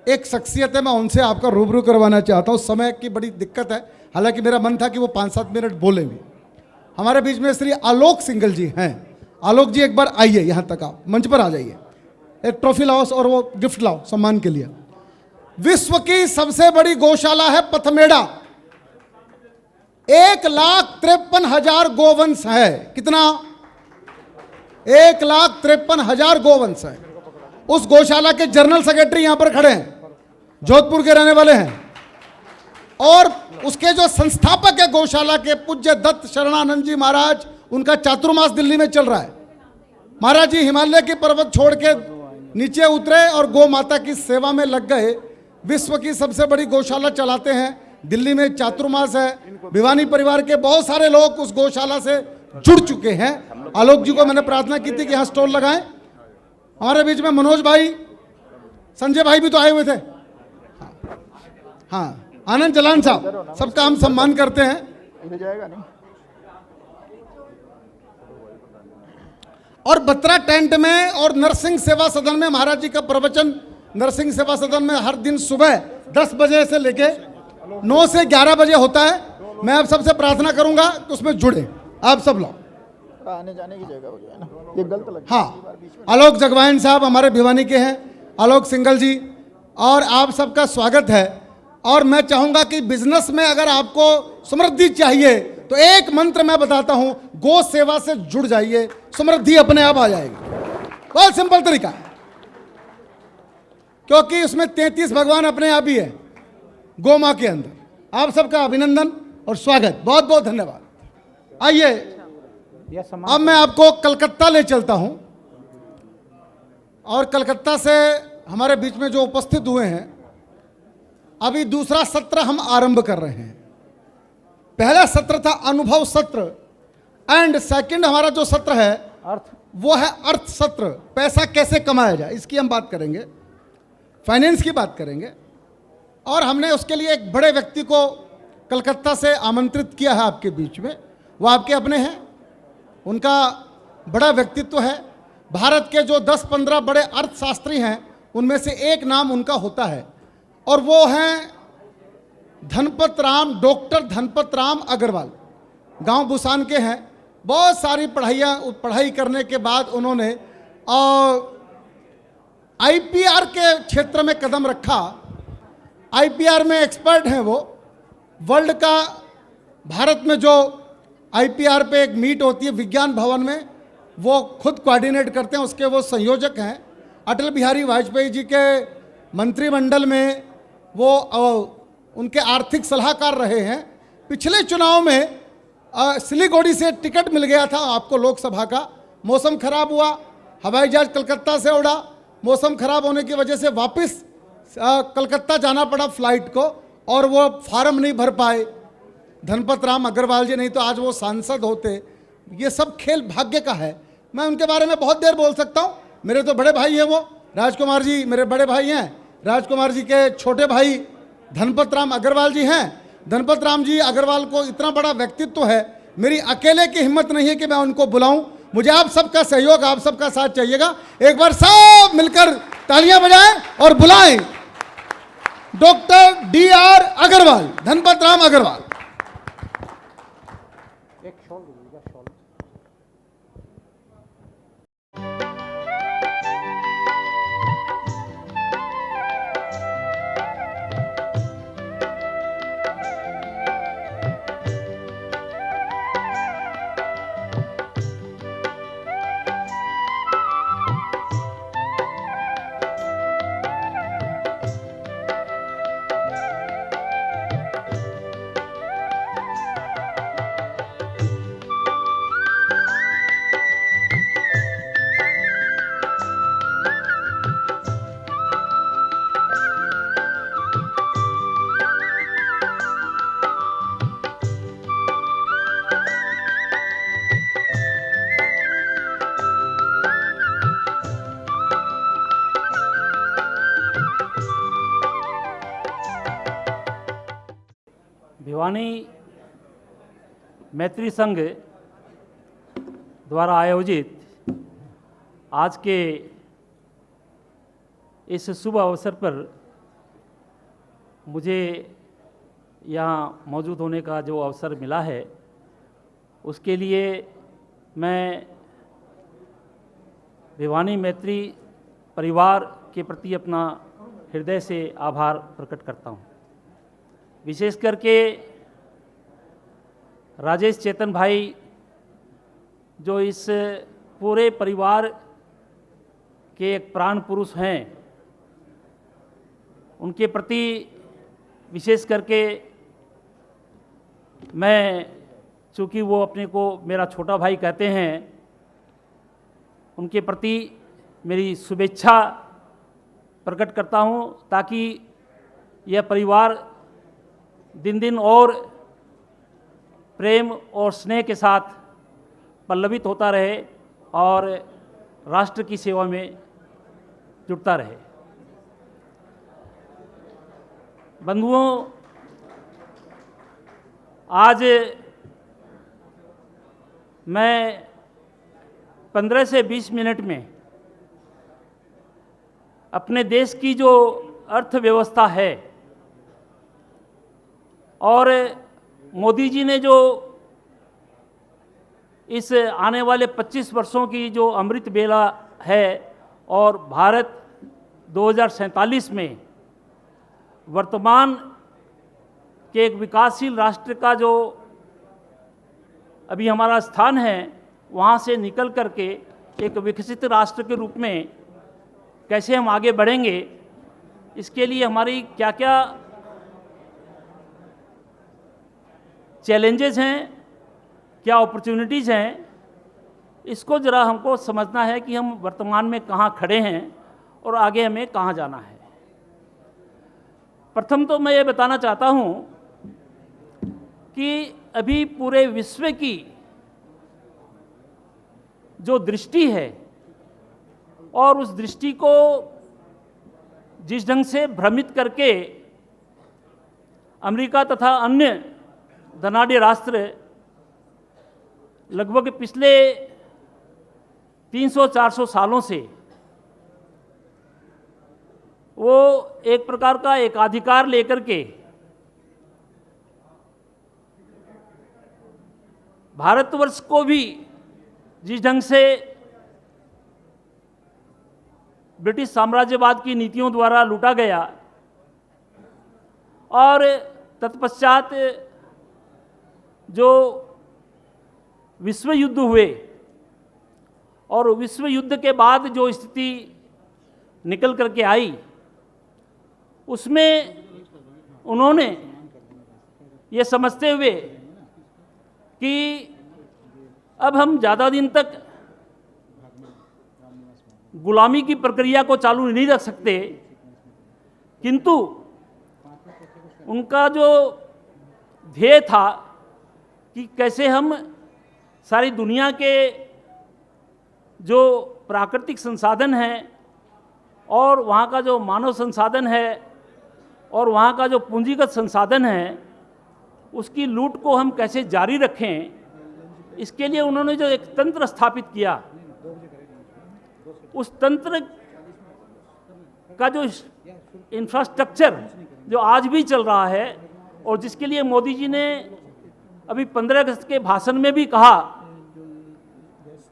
एक शख्सियत है, मैं उनसे आपका रूबरू करवाना चाहता हूँ। समय की बड़ी दिक्कत है, हालांकि मेरा मन था कि वो 5-7 मिनट बोले भी। हमारे बीच में श्री आलोक सिंघल जी हैं। आलोक जी एक बार आइए, यहाँ तक आप मंच पर आ जाइए। एक ट्रॉफी लाओ और वो गिफ्ट लाओ सम्मान के लिए। विश्व की सबसे बड़ी गौशाला है पथमेड़ा। 1,53,000 गोवंश है। कितना? 1,53,000 गोवंश है। उस गौशाला के जनरल सेक्रेटरी यहां पर खड़े हैं, जोधपुर के रहने वाले हैं। और उसके जो संस्थापक है गौशाला के, पूज्य दत्त शरणानंद जी महाराज, उनका चातुर्मास दिल्ली में चल रहा है। महाराज जी हिमालय की पर्वत छोड़ के नीचे उतरे और गौ माता की सेवा में लग गए। विश्व की सबसे बड़ी गौशाला चलाते हैं। दिल्ली में चातुर्मास है। भिवानी परिवार के बहुत सारे लोग उस गौशाला से जुड़ चुके हैं। आलोक जी को मैंने प्रार्थना की थी कि यहाँ स्टॉल लगाएं। हमारे बीच में मनोज भाई, संजय भाई भी तो आए हुए थे। हाँ, आनंद जलान साहब, सबका हम सम्मान करते हैं। और बत्रा टेंट में और नरसिंह सेवा सदन में महाराज जी का प्रवचन नरसिंह सेवा सदन में हर दिन सुबह 10 बजे से लेके 9 से 11 बजे होता है। मैं आप सबसे प्रार्थना करूंगा कि उसमें जुड़े आप सब लोग। आने जाने की जगह हो जाए ना, ये गलत लग। हाँ, आलोक जगवाइन साहब हमारे भिवानी के हैं, आलोक सिंघल जी, और आप सबका स्वागत है। और मैं चाहूंगा कि बिजनेस में अगर आपको समृद्धि चाहिए तो एक मंत्र मैं बताता हूं, गौ सेवा से जुड़ जाइए, समृद्धि अपने आप आ जाएगी। बहुत सिंपल तरीका है, क्योंकि उसमें 33 भगवान अपने आप ही है गौ मां के अंदर। आप सबका अभिनंदन और स्वागत, बहुत बहुत धन्यवाद। आइए अब मैं आपको कलकत्ता ले चलता हूं। और कलकत्ता से हमारे बीच में जो उपस्थित हुए हैं, अभी दूसरा सत्र हम आरंभ कर रहे हैं। पहला सत्र था अनुभव सत्र, एंड सेकंड हमारा जो सत्र है वो है अर्थ सत्र। पैसा कैसे कमाया जाए इसकी हम बात करेंगे, फाइनेंस की बात करेंगे। और हमने उसके लिए एक बड़े व्यक्ति को कलकत्ता से आमंत्रित किया है आपके बीच में। वो आपके अपने हैं, उनका बड़ा व्यक्तित्व है। भारत के जो 10-15 बड़े अर्थशास्त्री हैं उनमें से एक नाम उनका होता है, और वो हैं धनपत राम, डॉक्टर धनपत राम अग्रवाल। गांव बुसान के हैं। बहुत सारी पढ़ाई करने के बाद उन्होंने आईपीआर के क्षेत्र में कदम रखा। आईपीआर में एक्सपर्ट हैं वो। वर्ल्ड का, भारत में जो आईपीआर पे एक मीट होती है विज्ञान भवन में, वो खुद कोऑर्डिनेट करते हैं, उसके वो संयोजक हैं। अटल बिहारी वाजपेयी जी के मंत्रिमंडल में वो उनके आर्थिक सलाहकार रहे हैं। पिछले चुनाव में सिलीगुड़ी से टिकट मिल गया था आपको लोकसभा का। मौसम खराब हुआ, हवाई जहाज कलकत्ता से उड़ा। मौसम खराब होने की वजह से वापस कलकत्ता जाना पड़ा फ्लाइट को, और वो फार्म नहीं भर पाए धनपत राम अग्रवाल जी, नहीं तो आज वो सांसद होते। ये सब खेल भाग्य का है। मैं उनके बारे में बहुत देर बोल सकता हूँ। मेरे तो बड़े भाई हैं वो, राजकुमार जी मेरे बड़े भाई हैं। राजकुमार जी के छोटे भाई धनपत राम अग्रवाल जी हैं। धनपत राम जी अग्रवाल को इतना बड़ा व्यक्तित्व है, मेरी अकेले की हिम्मत नहीं है कि मैं उनको बुलाऊं। मुझे आप सबका सहयोग, आप सबका साथ चाहिएगा। एक बार सब मिलकर तालियां बजाएं और बुलाएं डॉक्टर DR अग्रवाल, धनपत राम अग्रवाल। भिवानी मैत्री संघ द्वारा आयोजित आज के इस शुभ अवसर पर मुझे यहाँ मौजूद होने का जो अवसर मिला है उसके लिए मैं भिवानी मैत्री परिवार के प्रति अपना हृदय से आभार प्रकट करता हूँ। विशेष करके राजेश चेतन भाई जो इस पूरे परिवार के एक प्राण पुरुष हैं, उनके प्रति विशेष करके मैं, चूँकि वो अपने को मेरा छोटा भाई कहते हैं, उनके प्रति मेरी शुभेच्छा प्रकट करता हूँ ताकि यह परिवार दिन दिन और प्रेम और स्नेह के साथ पल्लवित होता रहे और राष्ट्र की सेवा में जुटता रहे। बंधुओं, आज मैं 15 से 20 मिनट में अपने देश की जो अर्थव्यवस्था है और मोदी जी ने जो इस आने वाले 25 वर्षों की जो अमृत बेला है और भारत 2047 में वर्तमान के एक विकासशील राष्ट्र का जो अभी हमारा स्थान है, वहाँ से निकल करके एक विकसित राष्ट्र के रूप में कैसे हम आगे बढ़ेंगे, इसके लिए हमारी क्या क्या चैलेंजेस हैं, क्या अपॉर्चुनिटीज़ हैं, इसको ज़रा हमको समझना है कि हम वर्तमान में कहाँ खड़े हैं और आगे हमें कहाँ जाना है। प्रथम तो मैं ये बताना चाहता हूँ कि अभी पूरे विश्व की जो दृष्टि है और उस दृष्टि को जिस ढंग से भ्रमित करके अमेरिका तथा अन्य धनाढ्य राष्ट्र लगभग पिछले 300-400 सालों से वो एक प्रकार का एकाधिकार लेकर के भारतवर्ष को भी जिस ढंग से ब्रिटिश साम्राज्यवाद की नीतियों द्वारा लूटा गया और तत्पश्चात जो विश्व युद्ध हुए और विश्व युद्ध के बाद जो स्थिति निकल करके आई, उसमें उन्होंने ये समझते हुए कि अब हम ज़्यादा दिन तक गुलामी की प्रक्रिया को चालू नहीं रख सकते, किंतु उनका जो ध्येय था कि कैसे हम सारी दुनिया के जो प्राकृतिक संसाधन हैं और वहाँ का जो मानव संसाधन है और वहाँ का जो पूंजीगत संसाधन है, उसकी लूट को हम कैसे जारी रखें, इसके लिए उन्होंने जो एक तंत्र स्थापित किया, उस तंत्र का जो इंफ्रास्ट्रक्चर जो आज भी चल रहा है और जिसके लिए मोदी जी ने अभी 15 अगस्त के भाषण में भी कहा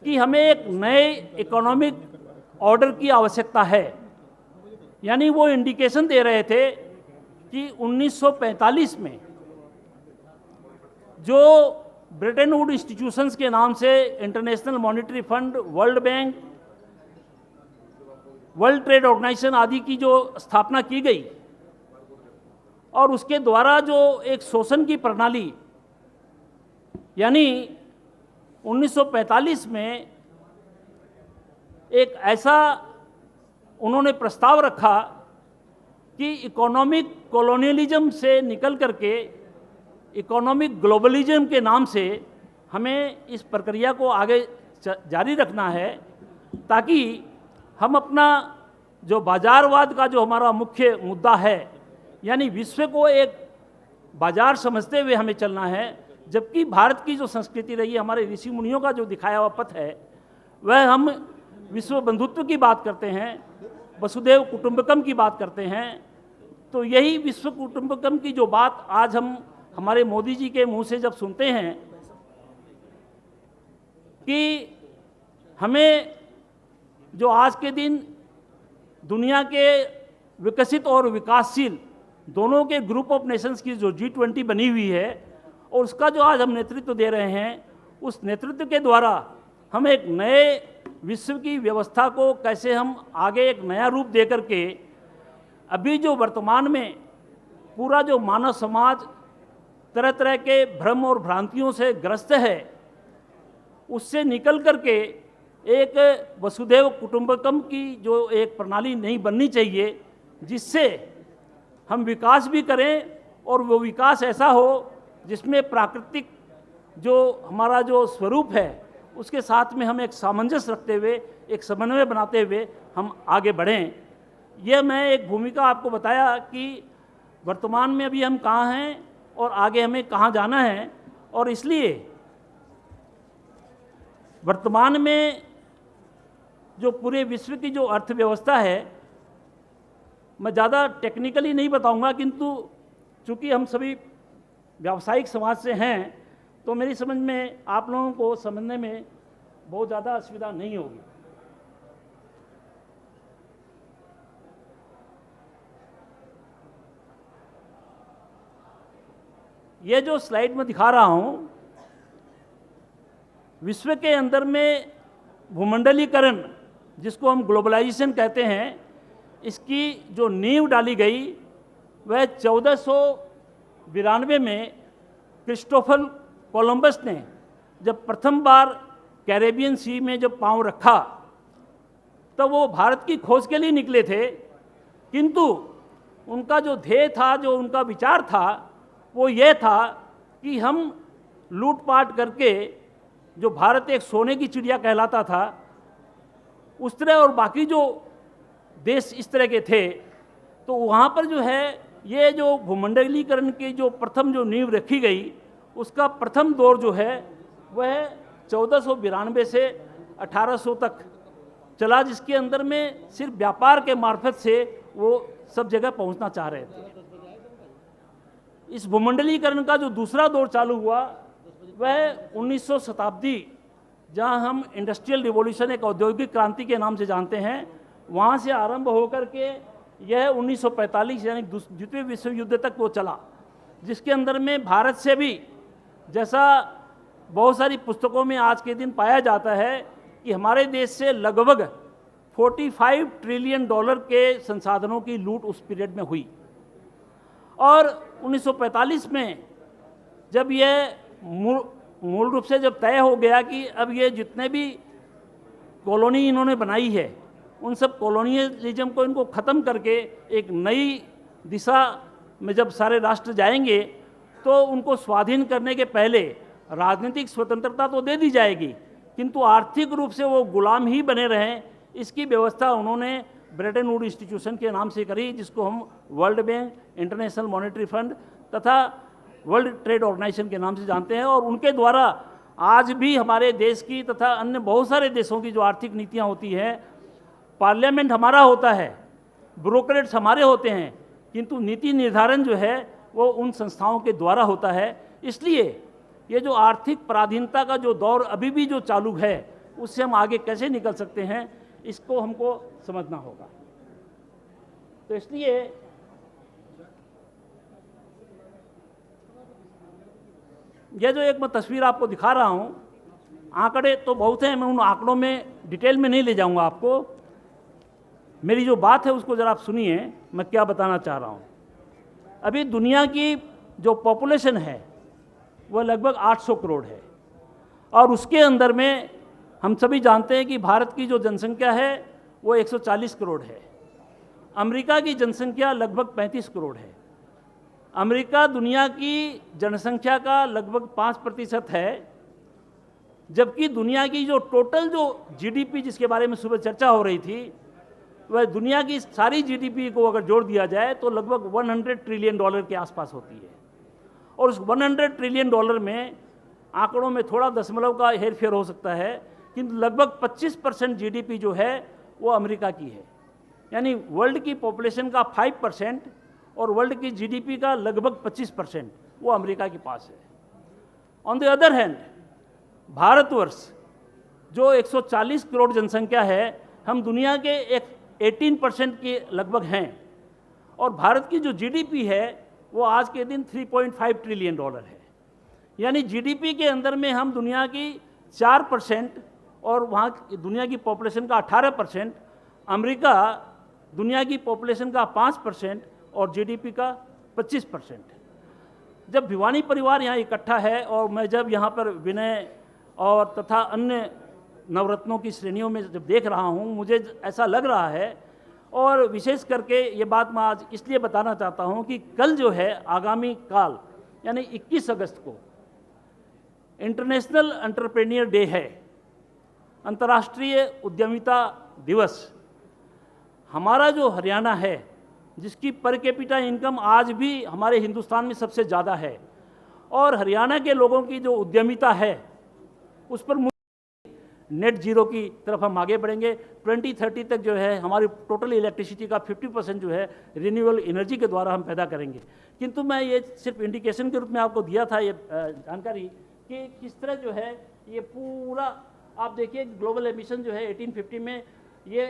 कि हमें एक नए इकोनॉमिक ऑर्डर की आवश्यकता है, यानी वो इंडिकेशन दे रहे थे कि 1945 में जो ब्रेटन वुड इंस्टीट्यूशंस के नाम से International Monetary Fund, World Bank, World Trade Organization आदि की जो स्थापना की गई और उसके द्वारा जो एक शोषण की प्रणाली, यानी 1945 में एक ऐसा उन्होंने प्रस्ताव रखा कि इकोनॉमिक कॉलोनियलिज्म से निकल करके इकोनॉमिक ग्लोबलिज्म के नाम से हमें इस प्रक्रिया को आगे जारी रखना है, ताकि हम अपना जो बाजारवाद का जो हमारा मुख्य मुद्दा है, यानी विश्व को एक बाजार समझते हुए हमें चलना है, जबकि भारत की जो संस्कृति रही है, हमारे ऋषि मुनियों का जो दिखाया हुआ पथ है, वह हम विश्व बंधुत्व की बात करते हैं, वसुधैव कुटुंबकम की बात करते हैं, तो यही विश्व कुटुंबकम की जो बात आज हम हमारे मोदी जी के मुंह से जब सुनते हैं कि हमें जो आज के दिन दुनिया के विकसित और विकासशील दोनों के ग्रुप ऑफ नेशंस की जो G20 बनी हुई है और उसका जो आज हम नेतृत्व दे रहे हैं, उस नेतृत्व के द्वारा हम एक नए विश्व की व्यवस्था को कैसे हम आगे एक नया रूप दे करके अभी जो वर्तमान में पूरा जो मानव समाज तरह तरह के भ्रम और भ्रांतियों से ग्रस्त है, उससे निकल करके एक वसुधैव कुटुंबकम की जो एक प्रणाली नहीं बननी चाहिए, जिससे हम विकास भी करें और वो विकास ऐसा हो जिसमें प्राकृतिक जो हमारा जो स्वरूप है उसके साथ में हम एक सामंजस्य रखते हुए, एक समन्वय बनाते हुए हम आगे बढ़ें। यह मैं एक भूमिका आपको बताया कि वर्तमान में अभी हम कहाँ हैं और आगे हमें कहाँ जाना है। और इसलिए वर्तमान में जो पूरे विश्व की जो अर्थव्यवस्था है, मैं ज़्यादा टेक्निकली नहीं बताऊंगा, किंतु चूँकि हम सभी व्यावसायिक समाज से हैं तो मेरी समझ में आप लोगों को समझने में बहुत ज़्यादा असुविधा नहीं होगी। ये जो स्लाइड में दिखा रहा हूँ, विश्व के अंदर में भूमंडलीकरण जिसको हम ग्लोबलाइजेशन कहते हैं, इसकी जो नींव डाली गई वह 1492 में क्रिस्टोफर कोलंबस ने जब प्रथम बार कैरेबियन सी में जब पांव रखा, तो वो भारत की खोज के लिए निकले थे, किंतु उनका जो ध्येय था, जो उनका विचार था, वो ये था कि हम लूटपाट करके, जो भारत एक सोने की चिड़िया कहलाता था, उस तरह और बाकी जो देश इस तरह के थे, तो वहाँ पर जो है ये जो भूमंडलीकरण की जो प्रथम जो नींव रखी गई, उसका प्रथम दौर जो है वह 1492 से 1800 तक चला, जिसके अंदर में सिर्फ व्यापार के मार्फत से वो सब जगह पहुंचना चाह रहे थे। इस भूमंडलीकरण का जो दूसरा दौर चालू हुआ वह 1900 शताब्दी, जहां हम इंडस्ट्रियल रिवॉल्यूशन, एक औद्योगिक क्रांति के नाम से जानते हैं, वहां से आरंभ होकर के यह 1945 यानी द्वितीय विश्व युद्ध तक वो चला, जिसके अंदर में भारत से भी, जैसा बहुत सारी पुस्तकों में आज के दिन पाया जाता है कि हमारे देश से लगभग 45 ट्रिलियन डॉलर के संसाधनों की लूट उस पीरियड में हुई। और 1945 में जब यह मूल रूप से जब तय हो गया कि अब ये जितने भी कॉलोनी इन्होंने बनाई है, उन सब कॉलोनियलिज्म को इनको ख़त्म करके एक नई दिशा में जब सारे राष्ट्र जाएंगे, तो उनको स्वाधीन करने के पहले राजनीतिक स्वतंत्रता तो दे दी जाएगी, किंतु आर्थिक रूप से वो गुलाम ही बने रहें, इसकी व्यवस्था उन्होंने ब्रेटन वुड इंस्टीट्यूशन के नाम से करी, जिसको हम world bank, international Monetary fund तथा वर्ल्ड ट्रेड ऑर्गेनाइजेशन के नाम से जानते हैं। और उनके द्वारा आज भी हमारे देश की तथा अन्य बहुत सारे देशों की जो आर्थिक नीतियाँ होती हैं, पार्लियामेंट हमारा होता है, ब्रोकरेट्स हमारे होते हैं, किंतु नीति निर्धारण जो है वो उन संस्थाओं के द्वारा होता है। इसलिए ये जो आर्थिक पराधीनता का जो दौर अभी भी जो चालू है, उससे हम आगे कैसे निकल सकते हैं, इसको हमको समझना होगा। तो इसलिए यह जो एक मैं तस्वीर आपको दिखा रहा हूँ, आंकड़े तो बहुत हैं, मैं उन आंकड़ों में डिटेल में नहीं ले जाऊंगा आपको। मेरी जो बात है उसको ज़रा आप सुनिए, मैं क्या बताना चाह रहा हूँ। अभी दुनिया की जो पॉपुलेशन है वह लगभग 800 करोड़ है, और उसके अंदर में हम सभी जानते हैं कि भारत की जो जनसंख्या है वो 140 करोड़ है। अमेरिका की जनसंख्या लगभग 35 करोड़ है। अमेरिका दुनिया की जनसंख्या का लगभग 5% है, जबकि दुनिया की जो टोटल जो जीडीपी जिसके बारे में सुबह चर्चा हो रही थी, वह दुनिया की सारी जीडीपी को अगर जोड़ दिया जाए तो लगभग 100 ट्रिलियन डॉलर के आसपास होती है। और उस 100 ट्रिलियन डॉलर में आंकड़ों में थोड़ा दशमलव का हेरफेर हो सकता है, किंतु लगभग 25% जीडीपी जो है वो अमेरिका की है। यानी वर्ल्ड की पॉपुलेशन का 5% और वर्ल्ड की जीडीपी का लगभग 25% वो अमेरिका के पास है। On the other hand Bharatvarsh जो 140 करोड़ जनसंख्या है, हम दुनिया के एक 18% के लगभग हैं, और भारत की जो जीडीपी है वो आज के दिन $3.5 ट्रिलियन है। यानी जीडीपी के अंदर में हम दुनिया की 4% और वहाँ दुनिया की पॉपुलेशन का 18%, अमेरिका दुनिया की पॉपुलेशन का 5% और जीडीपी का 25%। जब भिवानी परिवार यहाँ इकट्ठा है और मैं जब यहाँ पर विनय और तथा अन्य नवरत्नों की श्रेणियों में जब देख रहा हूँ, मुझे ऐसा लग रहा है, और विशेष करके ये बात मैं आज इसलिए बताना चाहता हूँ कि कल जो है आगामी काल यानी 21 अगस्त को इंटरनेशनल एंटरप्रेन्योर डे है, अंतर्राष्ट्रीय उद्यमिता दिवस। हमारा जो हरियाणा है जिसकी पर कैपिटा इनकम आज भी हमारे हिंदुस्तान में सबसे ज़्यादा है, और हरियाणा के लोगों की जो उद्यमिता है उस पर नेट जीरो की तरफ हम आगे बढ़ेंगे। 2030 तक जो है हमारी टोटल इलेक्ट्रिसिटी का 50% जो है रिन्यूएबल एनर्जी के द्वारा हम पैदा करेंगे। किंतु मैं ये सिर्फ इंडिकेशन के रूप में आपको दिया था ये जानकारी कि किस तरह जो है ये पूरा आप देखिए ग्लोबल एमिशन जो है 1850 में ये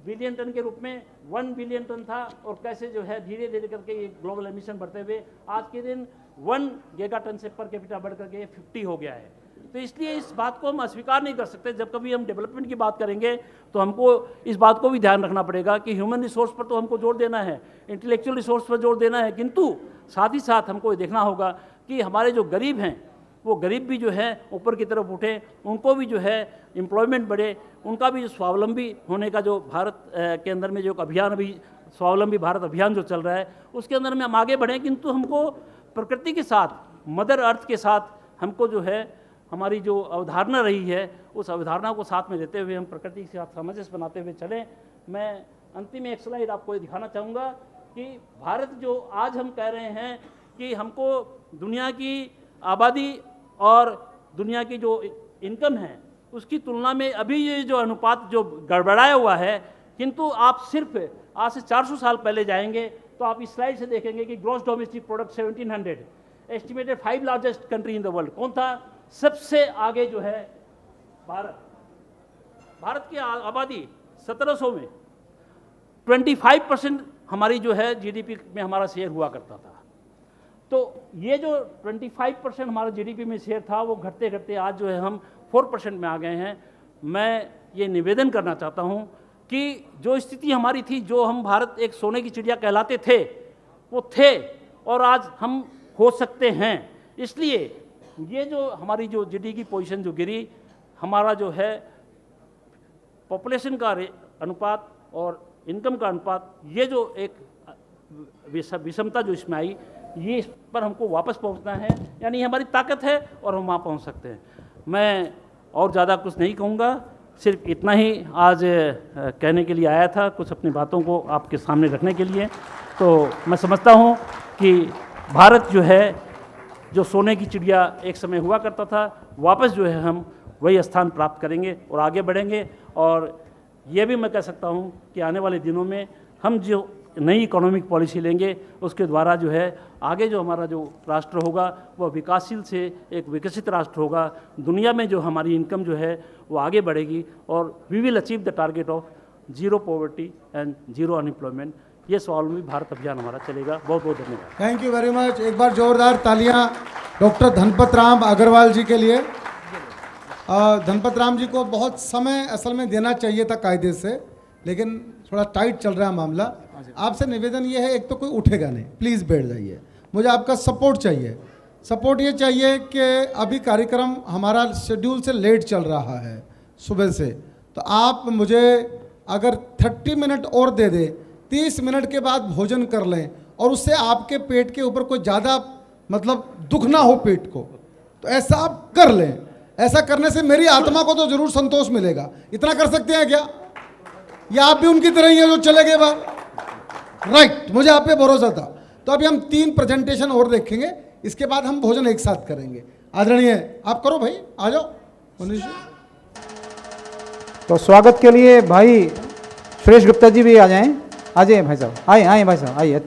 बिलियन टन के रूप में 1 बिलियन टन था, और कैसे जो है धीरे धीरे करके ये ग्लोबल एमिशन बढ़ते हुए आज के दिन 1 गीगा टन से पर कैपिटा बढ़ करके 50 हो गया है। तो इसलिए इस बात को हम अस्वीकार नहीं कर सकते। जब कभी हम डेवलपमेंट की बात करेंगे तो हमको इस बात को भी ध्यान रखना पड़ेगा कि ह्यूमन रिसोर्स पर तो हमको जोर देना है, इंटेलेक्चुअल रिसोर्स पर जोर देना है, किंतु साथ ही साथ हमको ये देखना होगा कि हमारे जो गरीब हैं वो गरीब भी जो है ऊपर की तरफ उठे, उनको भी जो है एम्प्लॉयमेंट बढ़े, उनका भी स्वावलंबी होने का जो भारत के अंदर में जो अभियान अभी स्वावलंबी भारत अभियान जो चल रहा है उसके अंदर में हम आगे बढ़ें। किंतु हमको प्रकृति के साथ, मदर अर्थ के साथ हमको जो है हमारी जो अवधारणा रही है उस अवधारणा को साथ में लेते हुए हम प्रकृति के साथ सामंजस्य बनाते हुए चलें। मैं अंतिम एक स्लाइड आपको दिखाना चाहूँगा कि भारत जो आज हम कह रहे हैं कि हमको दुनिया की आबादी और दुनिया की जो इनकम है उसकी तुलना में अभी ये जो अनुपात जो गड़बड़ाया हुआ है, किंतु आप सिर्फ आज से 400 साल पहले जाएंगे तो आप इस स्लाइड से देखेंगे कि gross domestic product 1700 estimated 5 largest country in the world. कौन था? सबसे आगे जो है भारत। भारत की आबादी 1700 में 25% हमारी जो है जीडीपी में हमारा शेयर हुआ करता था। तो ये जो 25% हमारा जीडीपी में शेयर था वो घटते घटते आज जो है हम 4% में आ गए हैं। मैं ये निवेदन करना चाहता हूँ कि जो स्थिति हमारी थी, जो हम भारत एक सोने की चिड़िया कहलाते थे वो थे, और आज हम हो सकते हैं। इसलिए ये जो हमारी जो जीडीपी की पोजीशन जो गिरी, हमारा जो है पॉपुलेशन का अनुपात और इनकम का अनुपात, ये जो एक विषमता जो इसमें आई, ये इस पर हमको वापस पहुंचना है। यानी हमारी ताकत है और हम वहाँ पहुंच सकते हैं। मैं और ज़्यादा कुछ नहीं कहूँगा, सिर्फ इतना ही आज कहने के लिए आया था, कुछ अपनी बातों को आपके सामने रखने के लिए। तो मैं समझता हूँ कि भारत जो है जो सोने की चिड़िया एक समय हुआ करता था, वापस जो है हम वही स्थान प्राप्त करेंगे और आगे बढ़ेंगे। और ये भी मैं कह सकता हूँ कि आने वाले दिनों में हम जो नई इकोनॉमिक पॉलिसी लेंगे उसके द्वारा जो है आगे जो हमारा जो राष्ट्र होगा वह विकासशील से एक विकसित राष्ट्र होगा। दुनिया में जो हमारी इनकम जो है वो आगे बढ़ेगी और we will achieve the target of zero poverty and zero unemployment. ये स्वावलंबी भारत अभियान हमारा चलेगा। बहुत बहुत धन्यवाद। Thank you very much. एक बार जोरदार तालियां डॉक्टर धनपत राम अग्रवाल जी के लिए। धनपत राम जी को बहुत समय असल में देना चाहिए था कायदे से, लेकिन थोड़ा टाइट चल रहा है मामला। आपसे निवेदन ये है, एक तो कोई उठेगा नहीं, प्लीज़ बैठ जाइए, मुझे आपका सपोर्ट चाहिए। सपोर्ट ये चाहिए कि अभी कार्यक्रम हमारा शेड्यूल से लेट चल रहा है सुबह से, तो आप मुझे अगर 30 मिनट और दे दें, 30 मिनट के बाद भोजन कर लें और उससे आपके पेट के ऊपर कोई ज़्यादा मतलब दुख ना हो पेट को, तो ऐसा आप कर लें। ऐसा करने से मेरी आत्मा को तो जरूर संतोष मिलेगा। इतना कर सकते हैं क्या? या आप भी उनकी तरह ही हैं जो चले गए बाहर? राइट, मुझे आप पे भरोसा था। तो अभी हम 3 प्रेजेंटेशन और देखेंगे, इसके बाद हम भोजन एक साथ करेंगे। आदरणीय आप करो भाई, आ जाओ मनीष जी। तो स्वागत के लिए भाई सुरेश गुप्ता जी भी आ जाएं। आ जाइए भाई साहब, आए भाई साहब, आइए।